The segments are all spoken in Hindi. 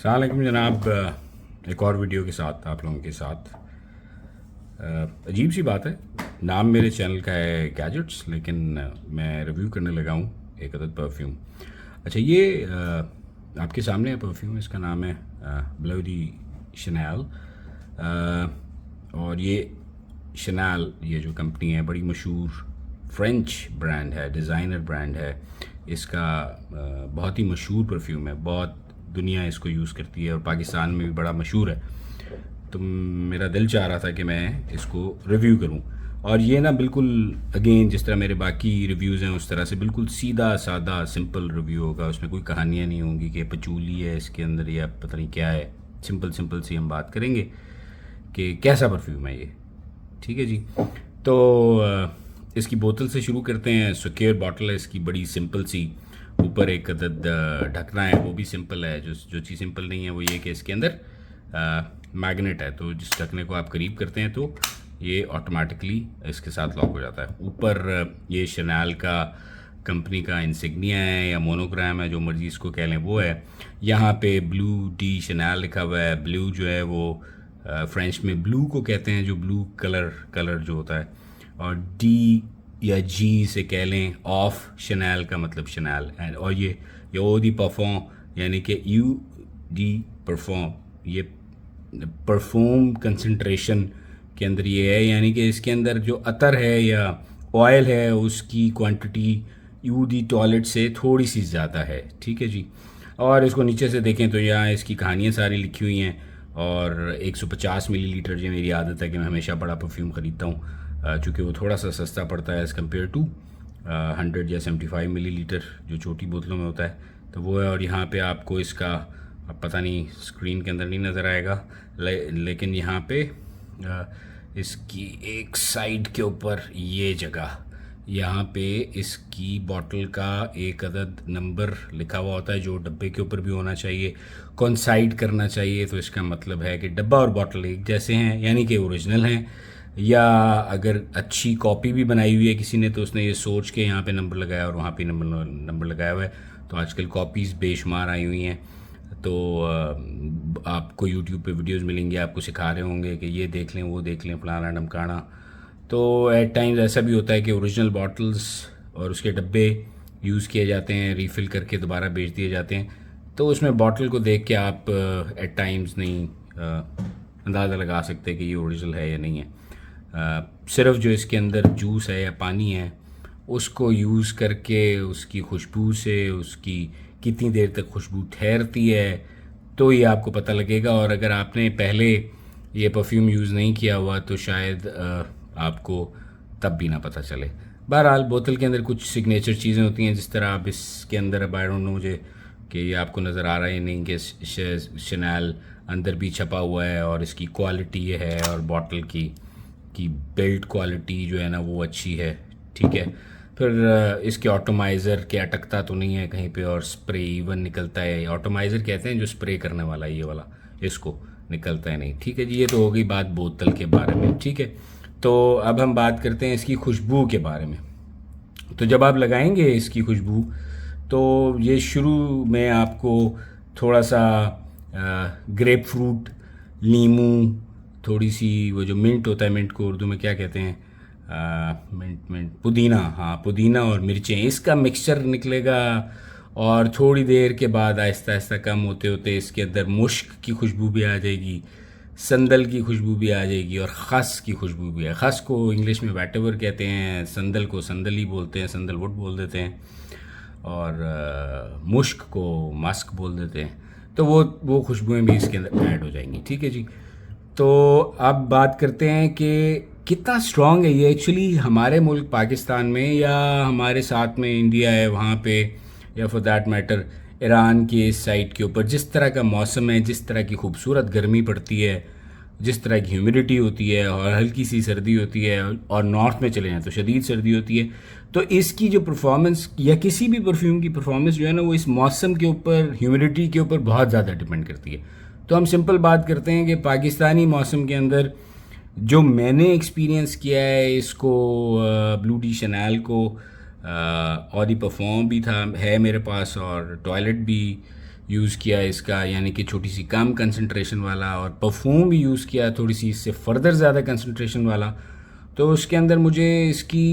अस्सलाम वालेकुम जनाब। एक और वीडियो के साथ आप लोगों के साथ अजीब सी बात है। नाम मेरे चैनल का है गैजेट्स, लेकिन मैं रिव्यू करने लगा हूँ एक अदद परफ्यूम। अच्छा, ये आपके सामने है परफ्यूम। इसका नाम है ब्लू डी शनैल। और ये शनैल, ये जो कंपनी है, बड़ी मशहूर फ्रेंच ब्रांड है, डिज़ाइनर ब्रांड है। इसका बहुत ही मशहूर परफ्यूम है, बहुत दुनिया इसको यूज़ करती है और पाकिस्तान में भी बड़ा मशहूर है। तो मेरा दिल चाह रहा था कि मैं इसको रिव्यू करूं। और ये ना बिल्कुल अगेन जिस तरह मेरे बाकी रिव्यूज़ हैं उस तरह से बिल्कुल सीधा सादा सिंपल रिव्यू होगा। उसमें कोई कहानियाँ नहीं होंगी कि पचूली है इसके अंदर या पता नहीं क्या है। सिंपल सिंपल सी हम बात करेंगे कि कैसा परफ्यूम है ये। ठीक है जी। तो इसकी बोतल से शुरू करते हैं। सिक्योर बॉटल है इसकी, बड़ी सिंपल सी। ऊपर एक अदद ढकना है, वो भी सिंपल है। जो चीज़ सिंपल नहीं है वो ये कि इसके अंदर मैग्नेट है, तो जिस ढकने को आप करीब करते हैं तो ये ऑटोमेटिकली इसके साथ लॉक हो जाता है। ऊपर ये शनैल का कंपनी का इंसिग्निया है या मोनोग्राम है, जो मर्जी इसको कह लें, वो है। यहाँ पे ब्लू डी शनैल लिखा हुआ है। ब्लू जो है वो फ्रेंच में ब्लू को कहते हैं, जो ब्लू कलर जो होता है। और डी या जी से कह लें ऑफ शनैल का मतलब शनैल। और ये ओ दी परफॉर्म यानी कि यू डी परफॉर्म, ये परफ्यूम कंसंट्रेशन के अंदर ये है, यानी कि इसके अंदर जो अतर है या ऑयल है उसकी क्वांटिटी यू दी टॉयलेट से थोड़ी सी ज़्यादा है। ठीक है जी। और इसको नीचे से देखें तो यहाँ इसकी कहानियाँ सारी लिखी हुई हैं। और 150 मिलीलीटर, जो मेरी आदत है कि मैं हमेशा बड़ा परफ्यूम ख़रीदता हूँ, चूँकि वो थोड़ा सा सस्ता पड़ता है एज़ कम्पेयर टू 100 या 75 मिलीलीटर जो छोटी बोतलों में होता है, तो वो है। और यहाँ पे आपको इसका, अब पता नहीं स्क्रीन के अंदर नहीं नज़र आएगा, लेकिन यहाँ पे इसकी एक साइड के ऊपर ये जगह, यहाँ पे इसकी बॉटल का एक अदद नंबर लिखा हुआ होता है, जो डब्बे के ऊपर भी होना चाहिए, कोइंसाइड करना चाहिए। तो इसका मतलब है कि डब्बा और बॉटल एक जैसे हैं, यानी कि ओरिजिनल हैं। या अगर अच्छी कॉपी भी बनाई हुई है किसी ने, तो उसने ये सोच के यहाँ पे नंबर लगाया और वहाँ पे नंबर लगाया हुआ है। तो आजकल कॉपीज़ बेशुमार आई हुई हैं। तो आपको यूट्यूब पे वीडियोस मिलेंगे, आपको सिखा रहे होंगे कि ये देख लें, वो देख लें, फलाना ढमकाना। तो एट टाइम्स ऐसा भी होता है कि ओरिजिनल बॉटल्स और उसके डब्बे यूज़ किए जाते हैं, रीफ़िल करके दोबारा बेच दिए जाते हैं। तो उसमें बॉटल को देख के आप एट टाइम्स नहीं अंदाज़ा लगा सकते कि ये ओरिजिनल है या नहीं है। सिर्फ जो इसके अंदर जूस है या पानी है उसको यूज़ करके उसकी खुशबू से उसकी कितनी देर तक खुशबू ठहरती है तो ये आपको पता लगेगा। और अगर आपने पहले ये परफ्यूम यूज़ नहीं किया हुआ तो शायद आपको तब भी ना पता चले। बहरहाल बोतल के अंदर कुछ सिग्नेचर चीज़ें होती हैं, जिस तरह आप इसके अंदर, अब आई डोंट नो मुझे कि ये आपको नज़र आ रहा है नहीं, कि शनैल अंदर भी छपा हुआ है और इसकी क्वालिटी ये है, और बॉटल की बिल्ड क्वालिटी जो है ना वो अच्छी है। ठीक है। फिर इसके ऑटोमाइज़र के अटकता तो नहीं है कहीं पे, और स्प्रे इवन निकलता है। ऑटोमाइज़र कहते हैं जो स्प्रे करने वाला, ये वाला, इसको निकलता है नहीं। ठीक है जी। ये तो हो गई बात बोतल के बारे में। ठीक है। तो अब हम बात करते हैं इसकी खुशबू के बारे में। तो जब आप लगाएंगे इसकी खुशबू, तो ये शुरू में आपको थोड़ा सा ग्रेप फ्रूट, नींबू, थोड़ी सी वो जो मिंट होता है, मिंट को उर्दू में क्या कहते हैं, मिंट पुदीना, हाँ पुदीना और मिर्चें, इसका मिक्सचर निकलेगा। और थोड़ी देर के बाद आहिस्ता आहिस्ता कम होते होते इसके अंदर मुश्क की खुशबू भी आ जाएगी, संदल की खुशबू भी आ जाएगी, और खस की खुशबू भी है। खस को इंग्लिश में वैटेवर कहते हैं, संदल को संदली बोलते हैं, संदलवुड बोल देते हैं, और मुश्क को मस्क बोल देते हैं। तो वो खुशबुएं भी इसके अंदर ऐड हो जाएंगी। ठीक है जी। तो अब बात करते हैं कि कितना स्ट्रॉन्ग है ये एक्चुअली हमारे मुल्क पाकिस्तान में, या हमारे साथ में इंडिया है वहाँ पे, या फॉर दैट मैटर ईरान की इस साइड के ऊपर, जिस तरह का मौसम है, जिस तरह की खूबसूरत गर्मी पड़ती है, जिस तरह की ह्यूमिडिटी होती है और हल्की सी सर्दी होती है, और नॉर्थ में चले जाएँ तो शदीद सर्दी होती है, तो इसकी जो परफॉर्मेंस या किसी भी परफ्यूम की परफॉर्मेंस जो है ना वो इस मौसम के ऊपर, ह्यूमिडिटी के ऊपर बहुत ज़्यादा डिपेंड करती है। तो हम सिंपल बात करते हैं कि पाकिस्तानी मौसम के अंदर जो मैंने एक्सपीरियंस किया है इसको, ब्लू डी शनैल को, और परफॉर्म भी था, है मेरे पास, और टॉयलेट भी यूज़ किया इसका, यानी कि छोटी सी कम कंसंट्रेशन वाला, और परफ्यूम भी यूज़ किया थोड़ी सी इससे फर्दर ज़्यादा कंसंट्रेशन वाला। तो उसके अंदर मुझे इसकी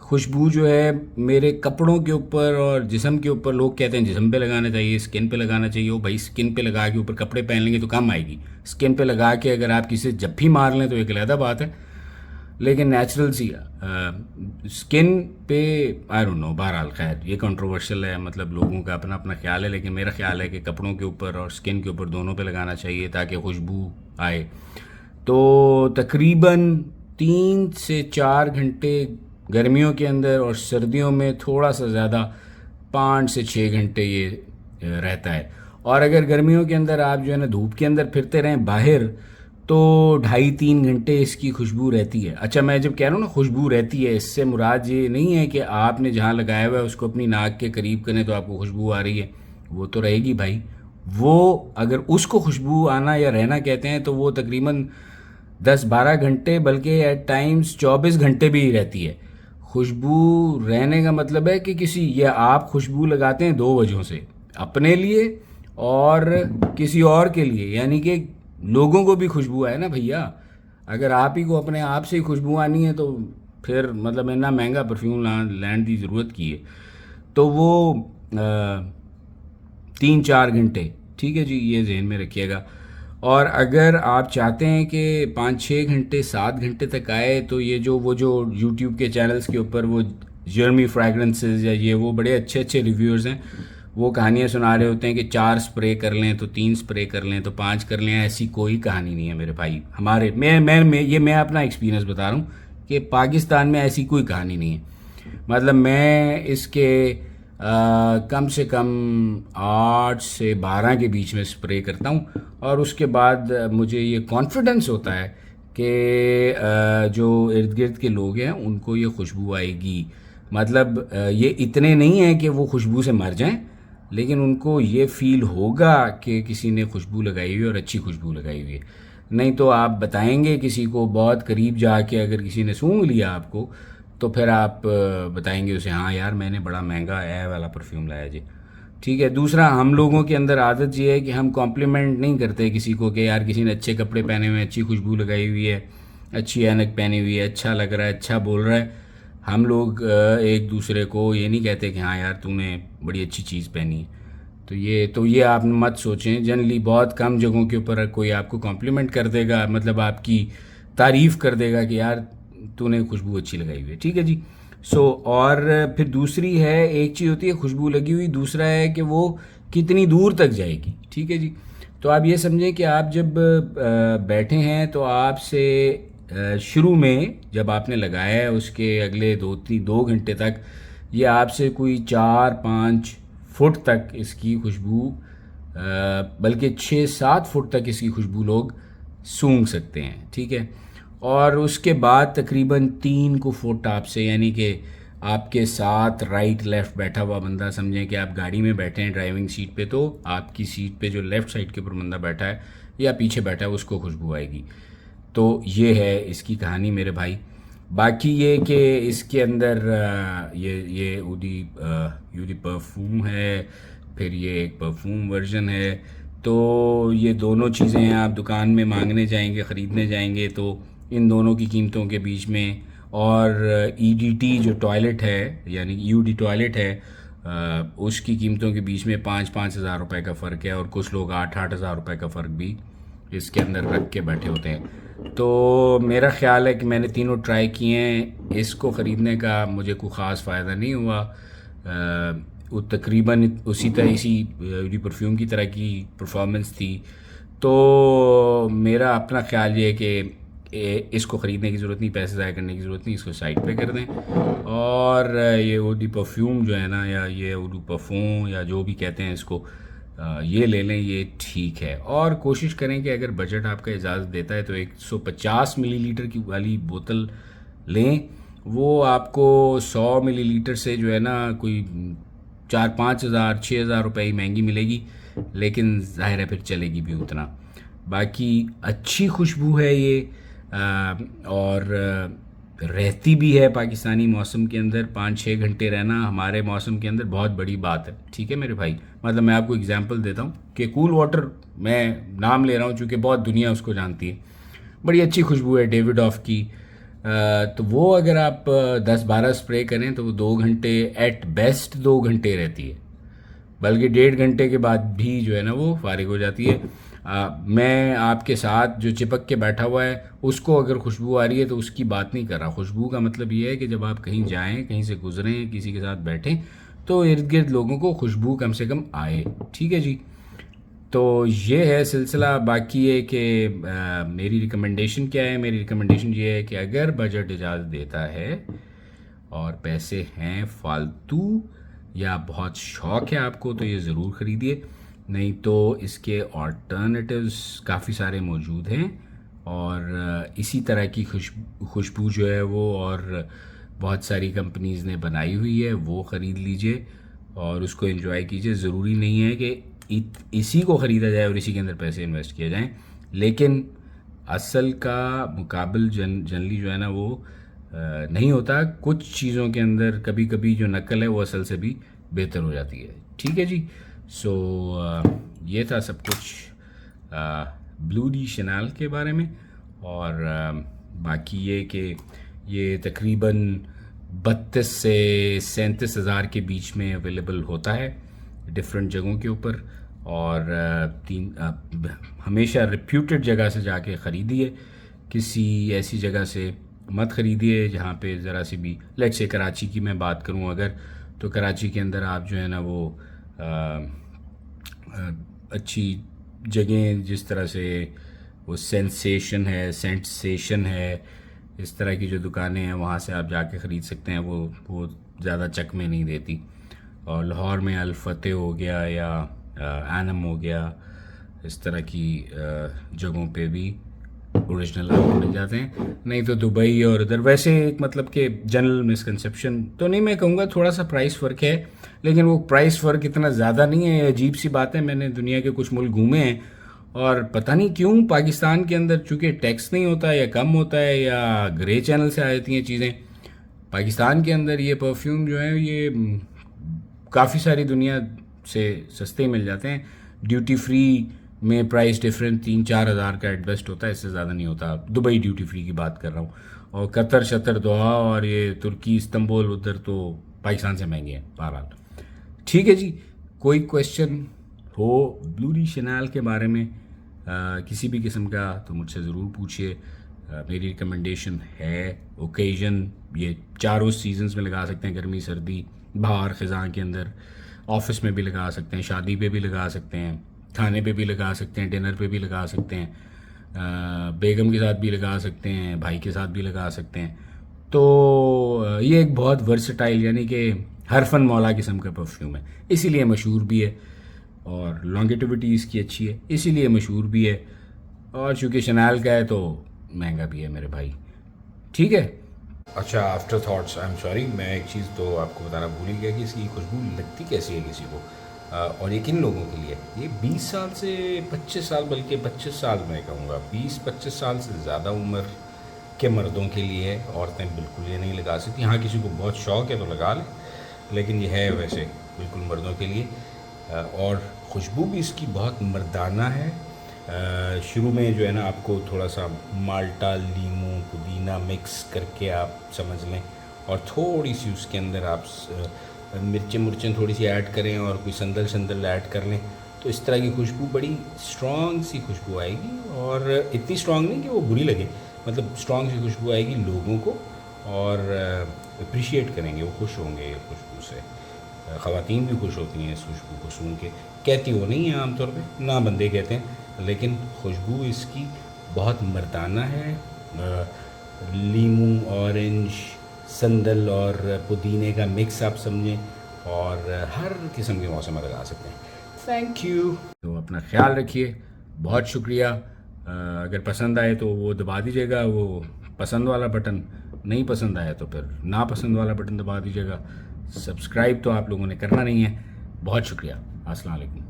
खुशबू जो है मेरे कपड़ों के ऊपर और जिस्म के ऊपर, लोग कहते हैं जिस्म पे लगाना चाहिए, स्किन पे लगाना चाहिए। ओ भाई, स्किन पे लगा के ऊपर कपड़े पहन लेंगे तो कम आएगी। स्किन पे लगा के अगर आप किसी जप्फी मार लें तो एक अलग बात है, लेकिन नेचुरल सी स्किन पे आई डोंट नो। बहरहाल खैर, ये कंट्रोवर्शियल है, मतलब लोगों का अपना अपना ख्याल है, लेकिन मेरा ख्याल है कि कपड़ों के ऊपर और स्किन के ऊपर दोनों पे लगाना चाहिए ताकि खुशबू आए। तो तकरीबन 3 से 4 घंटे गर्मियों के अंदर, और सर्दियों में थोड़ा सा ज़्यादा 5 से 6 घंटे ये रहता है। और अगर गर्मियों के अंदर आप जो है ना धूप के अंदर फिरते रहें बाहर, तो 2.5-3 घंटे इसकी खुशबू रहती है। अच्छा, मैं जब कह रहा हूँ ना खुशबू रहती है, इससे मुराद ये नहीं है कि आपने जहाँ लगाया हुआ है उसको अपनी नाक के करीब करें तो आपको खुशबू आ रही है। वो तो रहेगी भाई। वो अगर उसको खुशबू आना या रहना कहते हैं तो वो तकरीबन 10-12 घंटे, बल्कि एट टाइम्स 24 घंटे भी रहती है। खुशबू रहने का मतलब है कि किसी, ये आप खुशबू लगाते हैं 2 वजहों से, अपने लिए और किसी और के लिए, यानी कि लोगों को भी खुशबू आए ना भैया। अगर आप ही को अपने आप से ही खुशबू आनी है तो फिर मतलब इतना महंगा परफ्यूम लैंड की ज़रूरत की है। तो वो 3-4 घंटे, ठीक है जी, ये जहन में रखिएगा। और अगर आप चाहते हैं कि 5-6 घंटे 7 घंटे तक आए, तो ये जो यूट्यूब के चैनल्स के ऊपर वो जर्मी फ्रैग्रेंसेस या ये वो बड़े अच्छे अच्छे रिव्यूअर्स हैं, वो कहानियाँ सुना रहे होते हैं कि 4 स्प्रे कर लें तो 3 स्प्रे कर लें तो 5 कर लें। ऐसी कोई कहानी नहीं है मेरे भाई। हमारे मैं अपना एक्सपीरियंस बता रहा हूँ कि पाकिस्तान में ऐसी कोई कहानी नहीं है। मतलब मैं इसके कम से कम 8 से 12 के बीच में स्प्रे करता हूँ, और उसके बाद मुझे ये कॉन्फिडेंस होता है कि जो इर्द गिर्द के लोग हैं उनको ये खुशबू आएगी। मतलब ये इतने नहीं है कि वो खुशबू से मर जाएं, लेकिन उनको ये फील होगा कि किसी ने खुशबू लगाई हुई है और अच्छी खुशबू लगाई हुई है। नहीं तो आप बताएंगे किसी को बहुत करीब जाके, अगर किसी ने सूंघ लिया आपको, तो फिर आप बताएंगे उसे, हाँ यार मैंने बड़ा महंगा ए वाला परफ्यूम लाया जी। ठीक है। दूसरा, हम लोगों के अंदर आदत ये है कि हम कॉम्प्लीमेंट नहीं करते किसी को कि यार किसी ने अच्छे कपड़े पहने हुए हैं, अच्छी खुशबू लगाई हुई है, अच्छी ऐनक पहनी हुई है, अच्छा लग रहा है, अच्छा बोल रहा है। हम लोग एक दूसरे को ये नहीं कहते कि हाँ यार तूने बड़ी अच्छी चीज़ पहनी है। तो ये आप मत सोचें। जनरली बहुत कम जगहों के ऊपर कोई आपको कॉम्प्लीमेंट कर देगा, मतलब आपकी तारीफ़ कर देगा कि यार तूने खुशबू अच्छी लगाई हुई है। ठीक है जी। और फिर दूसरी है, एक चीज़ होती है खुशबू लगी हुई, दूसरा है कि वो कितनी दूर तक जाएगी। ठीक है जी। तो आप ये समझें कि आप जब बैठे हैं तो आपसे शुरू में जब आपने लगाया है उसके अगले 2 घंटे तक ये आपसे कोई 4-5 फुट तक इसकी खुशबू, बल्कि 6-7 फुट तक इसकी खुशबू लोग सूंघ सकते हैं। ठीक है। और उसके बाद तकरीबन 3 फुट आपसे, यानी कि आपके साथ राइट लेफ़्ट बैठा हुआ बंदा, समझें कि आप गाड़ी में बैठे हैं ड्राइविंग सीट पे, तो आपकी सीट पे जो लेफ़्ट साइड के ऊपर बंदा बैठा है या पीछे बैठा है उसको खुशबू आएगी। तो ये है इसकी कहानी मेरे भाई। बाकी ये कि इसके अंदर ये यूदी परफ्यूम है, फिर ये एक परफ्यूम वर्जन है। तो ये दोनों चीज़ें आप दुकान में मांगने जाएंगे, ख़रीदने जाएंगे, तो इन दोनों की कीमतों के बीच में, और ईडीटी जो टॉयलेट है यानी यूडी टॉयलेट है, उसकी कीमतों के बीच में 5-5 हज़ार रुपये का फ़र्क है, और कुछ लोग 8-8 हज़ार रुपये का फ़र्क भी इसके अंदर रख के बैठे होते हैं। तो मेरा ख़्याल है कि मैंने तीनों ट्राई किए हैं, इसको ख़रीदने का मुझे कोई ख़ास फ़ायदा नहीं हुआ। वो तकरीबन उसी तरह इसी परफ्यूम की तरह की परफॉर्मेंस थी। तो मेरा अपना ख्याल ये है कि इसको ख़रीदने की ज़रूरत नहीं, पैसे ज़ाया करने की ज़रूरत नहीं, इसको साइड पे कर दें। और ये ऊडी परफ्यूम जो है ना, या ये ऊडी परफ्यूम या जो भी कहते हैं इसको, ये ले लें, ये ठीक है। और कोशिश करें कि अगर बजट आपका इजाज़त देता है तो 150 मिलीलीटर की वाली बोतल लें। वो आपको 100 मिलीलीटर से जो है ना कोई 4-5 हज़ार 6 हज़ार रुपये ही महंगी मिलेगी, लेकिन ज़ाहिर है फिर चलेगी भी उतना। बाकी अच्छी खुशबू है ये, और रहती भी है पाकिस्तानी मौसम के अंदर, 5-6 घंटे रहना हमारे मौसम के अंदर बहुत बड़ी बात है। ठीक है मेरे भाई, मतलब मैं आपको एग्जांपल देता हूँ कि कूल वाटर, मैं नाम ले रहा हूँ चूँकि बहुत दुनिया उसको जानती है, बड़ी अच्छी खुशबू है डेविडॉफ की। तो वो अगर आप 10-12 स्प्रे करें तो वो 2 घंटे, एट बेस्ट 2 घंटे रहती है, बल्कि 1.5 घंटे के बाद भी जो है ना वो फारिग हो जाती है। मैं आपके साथ जो चिपक के बैठा हुआ है उसको अगर खुशबू आ रही है तो उसकी बात नहीं कर रहा। खुशबू का मतलब ये है कि जब आप कहीं जाएं, कहीं से गुजरें, किसी के साथ बैठें, तो इर्द गिर्द लोगों को खुशबू कम से कम आए। ठीक है जी, तो ये है सिलसिला। बाकी ये कि मेरी रिकमेंडेशन क्या है, मेरी रिकमेंडेशन ये है कि अगर बजट इजाज़त देता है और पैसे हैं फालतू या बहुत शौक़ है आपको तो ये ज़रूर ख़रीदिए, नहीं तो इसके ऑल्टरनेटिव्स काफ़ी सारे मौजूद हैं। और इसी तरह की खुशबू जो है वो और बहुत सारी कंपनीज़ ने बनाई हुई है, वो ख़रीद लीजिए और उसको एंजॉय कीजिए। ज़रूरी नहीं है कि इसी को ख़रीदा जाए और इसी के अंदर पैसे इन्वेस्ट किए जाएं, लेकिन असल का मुकाबल जनरली जो है ना वो नहीं होता। कुछ चीज़ों के अंदर कभी कभी जो नकल है वो असल से भी बेहतर हो जाती है। ठीक है जी, सो ये था सब कुछ ब्लू डी शैनल के बारे में। और बाकी ये कि ये तकरीबन 32 से 37 हज़ार के बीच में अवेलेबल होता है डिफरेंट जगहों के ऊपर। और हमेशा रिप्यूटेड जगह से जाके ख़रीदिए, किसी ऐसी जगह से मत ख़रीदिए जहाँ पे ज़रा सी भी, लेट से कराची की मैं बात करूँ अगर, तो कराची के अंदर आप जो है ना वो अच्छी जगह जिस तरह से वो सेंसेशन है, इस तरह की जो दुकानें हैं वहाँ से आप जाके ख़रीद सकते हैं, वो ज़्यादा चकमे नहीं देती। और लाहौर में अल-फतेह हो गया या एनम हो गया, इस तरह की जगहों पे भी ओरिजिनल आपको मिल जाते हैं। नहीं तो दुबई और इधर, वैसे एक मतलब कि जनरल मिसकंसेप्शन तो नहीं मैं कहूँगा, थोड़ा सा प्राइस फ़र्क है, लेकिन वो प्राइस फ़र्क इतना ज़्यादा नहीं है। अजीब सी बात है, मैंने दुनिया के कुछ मुल्क घूमे हैं और पता नहीं क्यों पाकिस्तान के अंदर चूँकि टैक्स नहीं होता या कम होता है या ग्रे चैनल से आ जाती हैं चीज़ें, पाकिस्तान के अंदर ये परफ्यूम जो है ये काफ़ी सारी दुनिया से सस्ते मिल जाते हैं। ड्यूटी फ्री में प्राइस डिफरेंस 3-4 हज़ार का एट बेस्ट होता है, इससे ज़्यादा नहीं होता। दुबई ड्यूटी फ्री की बात कर रहा हूँ, और कतर शतर दोहा और ये तुर्की इस्तंबुल उधर तो पाकिस्तान से महंगे हैं। बहरहाल ठीक है जी, कोई क्वेश्चन हो ब्लू डी शैनल के बारे में किसी भी किस्म का तो मुझसे ज़रूर पूछिए। मेरी रिकमेंडेशन है ओकेजन, ये चारों सीजन्स में लगा सकते हैं, गर्मी सर्दी बाहर ख़ज़ां के अंदर, ऑफिस में भी लगा सकते हैं, शादी पे भी लगा सकते हैं, खाने पे भी लगा सकते हैं, डिनर पे भी लगा सकते हैं, बेगम के साथ भी लगा सकते हैं, भाई के साथ भी लगा सकते हैं। तो ये एक बहुत वर्सटाइल यानी कि हर फन मौला किस्म का परफ्यूम है, इसीलिए मशहूर भी है और लॉन्गेटिविटी इसकी अच्छी है, इसीलिए मशहूर भी है। और चूँकि शैनल का है तो महंगा भी है मेरे भाई। ठीक है, अच्छा after thoughts, I am sorry, मैं एक चीज़ तो आपको बताना भूल ही गया कि इसकी खुशबू लगती कैसी है किसी को। और ये किन लोगों के लिए, ये 20 साल से 25 साल, बल्कि 25 साल मैं कहूँगा 20-25 साल से ज़्यादा उम्र के मर्दों के लिए है। औरतें बिल्कुल ये नहीं लगा सकती, हाँ किसी को बहुत शौक़ है तो लगा ले, लेकिन ये है वैसे बिल्कुल मर्दों के लिए। और खुशबू भी इसकी बहुत मर्दाना है। शुरू में जो है ना आपको थोड़ा सा माल्टा, लीमू, पुदीना मिक्स करके आप समझ लें, और थोड़ी सी उसके अंदर आप मिर्चें थोड़ी सी ऐड करें और कोई संदल ऐड कर लें, तो इस तरह की खुशबू, बड़ी स्ट्रॉन्ग सी खुशबू आएगी। और इतनी स्ट्रॉन्ग नहीं कि वो बुरी लगे, मतलब स्ट्रॉन्ग सी खुशबू आएगी लोगों को, और अप्रिशिएट करेंगे, वो खुश होंगे खुशबू से। ख़वातीन भी खुश होती हैं इस खुशबू को सुन के, कहती वो नहीं है आमतौर पे, ना बंदे कहते हैं, लेकिन खुशबू इसकी बहुत मर्दाना है। लीमू, ऑरेंज, संदल और पुदीने का मिक्स आप समझें, और हर किस्म के मौसम में लगा सकते हैं। थैंक यू, तो अपना ख्याल रखिए, बहुत शुक्रिया। अगर पसंद आए तो वो दबा दीजिएगा, वो पसंद वाला बटन, नहीं पसंद आया तो फिर ना पसंद वाला बटन दबा दीजिएगा। सब्सक्राइब तो आप लोगों ने करना नहीं है। बहुत शुक्रिया, अस्सलाम वालेकुम।